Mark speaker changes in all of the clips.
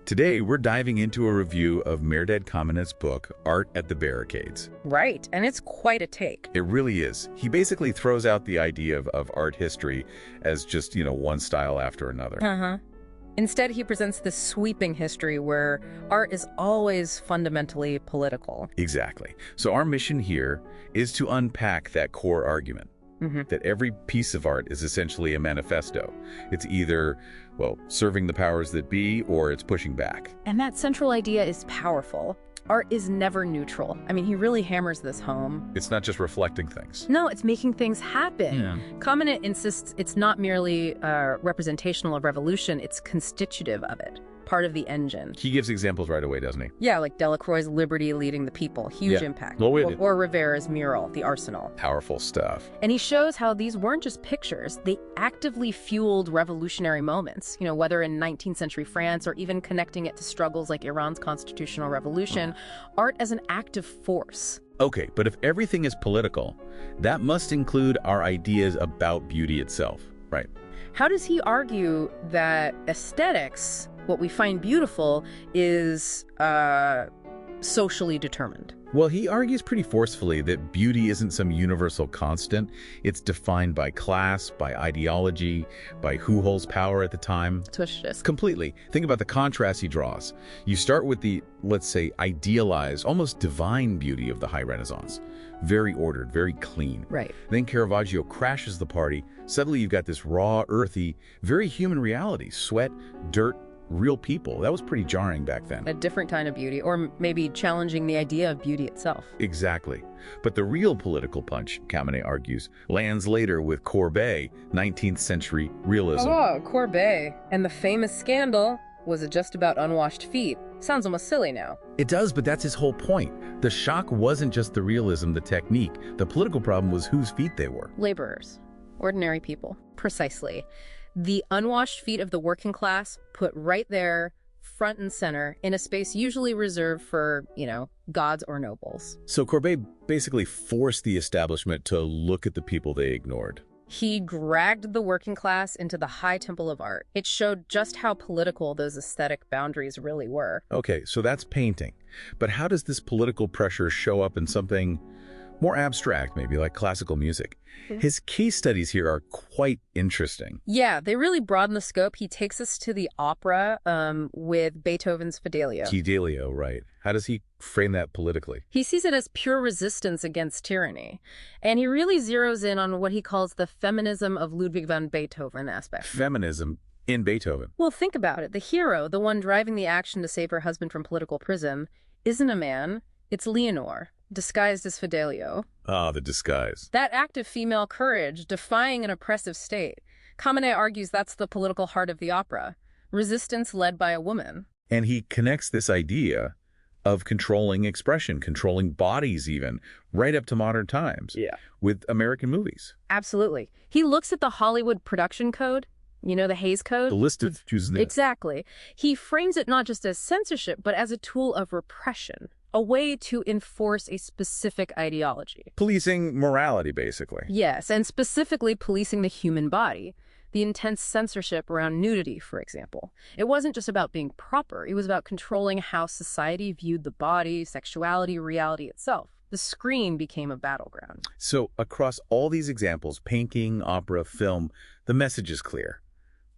Speaker 1: Today, we're diving into a review of Mehrdad Khameneh's book, Art at the Barricades.
Speaker 2: Right, and it's quite a take.
Speaker 1: It really is. He basically throws out the idea of art history as just, one style after another.
Speaker 2: Instead, he presents this sweeping history where art is always fundamentally political.
Speaker 1: Exactly. So our mission here is to unpack that core argument. That every piece of art is essentially a manifesto. It's either, serving the powers that be, or it's pushing back.
Speaker 2: And that central idea is powerful. Art is never neutral. I mean, he really hammers this home.
Speaker 1: It's not just reflecting things.
Speaker 2: No, it's making things happen. Khameneh insists it's not merely representational of revolution, it's constitutive of it. Part of the engine.
Speaker 1: He gives examples right away, doesn't he?
Speaker 2: Yeah, like Delacroix's Liberty Leading the People, huge impact. Or Rivera's Mural, The Arsenal.
Speaker 1: Powerful stuff.
Speaker 2: And he shows how these weren't just pictures, they actively fueled revolutionary moments, whether in 19th century France or even connecting it to struggles like Iran's constitutional revolution, art as an active force.
Speaker 1: Okay, but if everything is political, that must include our ideas about beauty itself, right?
Speaker 2: How does he argue that aesthetics, what we find beautiful, is socially determined?
Speaker 1: Well, he argues pretty forcefully that beauty isn't some universal constant. It's defined by class, by ideology, by who holds power at the time. Completely. Think about the contrast he draws. You start with the, let's say, idealized, almost divine beauty of the High Renaissance. Very ordered, very clean.
Speaker 2: Right.
Speaker 1: Then Caravaggio crashes the party. Suddenly you've got this raw, earthy, very human reality. Sweat, dirt, real people. That was pretty jarring back then.
Speaker 2: A different kind of beauty, or maybe challenging the idea of beauty itself.
Speaker 1: Exactly. But the real political punch, Khameneh argues, lands later with Courbet, 19th century realism.
Speaker 2: Oh, Courbet. And the famous scandal, was it just about unwashed feet? Sounds almost silly now.
Speaker 1: It does, but that's his whole point. The shock wasn't just the realism, the technique. The political problem was whose feet they were.
Speaker 2: Laborers. Ordinary people. Precisely. The unwashed feet of the working class put right there, front and center, in a space usually reserved for, gods or nobles.
Speaker 1: So Courbet basically forced the establishment to look at the people they ignored.
Speaker 2: He dragged the working class into the high temple of art. It showed just how political those aesthetic boundaries really were.
Speaker 1: Okay, so that's painting. But how does this political pressure show up in something more abstract, maybe like classical music? His case studies here are quite interesting.
Speaker 2: Yeah, they really broaden the scope. He takes us to the opera with Beethoven's Fidelio.
Speaker 1: Fidelio, right. How does he frame that politically?
Speaker 2: He sees it as pure resistance against tyranny. And he really zeroes in on what he calls the feminism of Ludwig van Beethoven aspect.
Speaker 1: Feminism in Beethoven?
Speaker 2: Well, think about it. The hero, the one driving the action to save her husband from political prison, isn't a man. It's Leonore, disguised as Fidelio.
Speaker 1: Ah, the disguise.
Speaker 2: That act of female courage, defying an oppressive state. Khameneh argues that's the political heart of the opera. Resistance led by a woman.
Speaker 1: And he connects this idea of controlling expression, controlling bodies even, right up to modern times.
Speaker 2: Yeah.
Speaker 1: With American movies.
Speaker 2: Absolutely. He looks at the Hollywood production code, the Hays Code?
Speaker 1: The list of choosing this.
Speaker 2: Exactly. He frames it not just as censorship, but as a tool of repression. A way to enforce a specific ideology.
Speaker 1: Policing morality, basically.
Speaker 2: Yes, and specifically policing the human body. The intense censorship around nudity, for example. It wasn't just about being proper. It was about controlling how society viewed the body, sexuality, reality itself. The screen became a battleground.
Speaker 1: So across all these examples, painting, opera, film, the message is clear.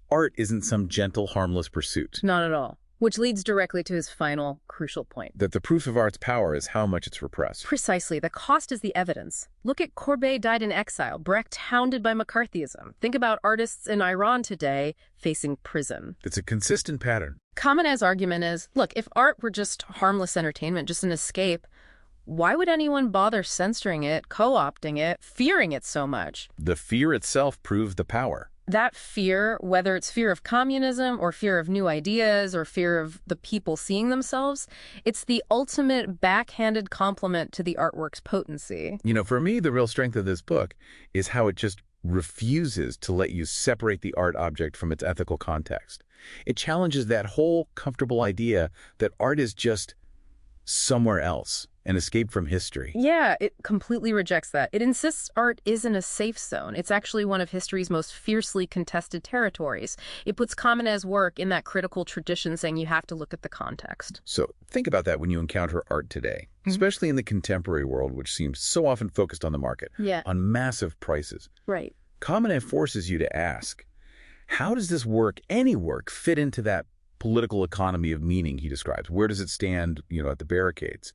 Speaker 1: Art isn't some gentle, harmless pursuit.
Speaker 2: Not at all. Which leads directly to his final, crucial point.
Speaker 1: That the proof of art's power is how much it's repressed.
Speaker 2: Precisely. The cost is the evidence. Look at Courbet died in exile, Brecht hounded by McCarthyism. Think about artists in Iran today facing prison.
Speaker 1: It's a consistent pattern.
Speaker 2: Khameneh's argument is, look, if art were just harmless entertainment, just an escape, why would anyone bother censoring it, co-opting it, fearing it so much?
Speaker 1: The fear itself proves the power.
Speaker 2: That fear, whether it's fear of communism or fear of new ideas or fear of the people seeing themselves, it's the ultimate backhanded compliment to the artwork's potency.
Speaker 1: For me, the real strength of this book is how it just refuses to let you separate the art object from its ethical context. It challenges that whole comfortable idea that art is just somewhere else, an escape from history.
Speaker 2: Yeah, it completely rejects that. It insists art isn't a safe zone. It's actually one of history's most fiercely contested territories. It puts Khameneh's work in that critical tradition, saying you have to look at the context.
Speaker 1: So think about that when you encounter art today, especially in the contemporary world, which seems so often focused on the market, on massive prices.
Speaker 2: Right.
Speaker 1: Khameneh forces you to ask, how does this work, any work, fit into that political economy of meaning he describes? Where does it stand, at the barricades?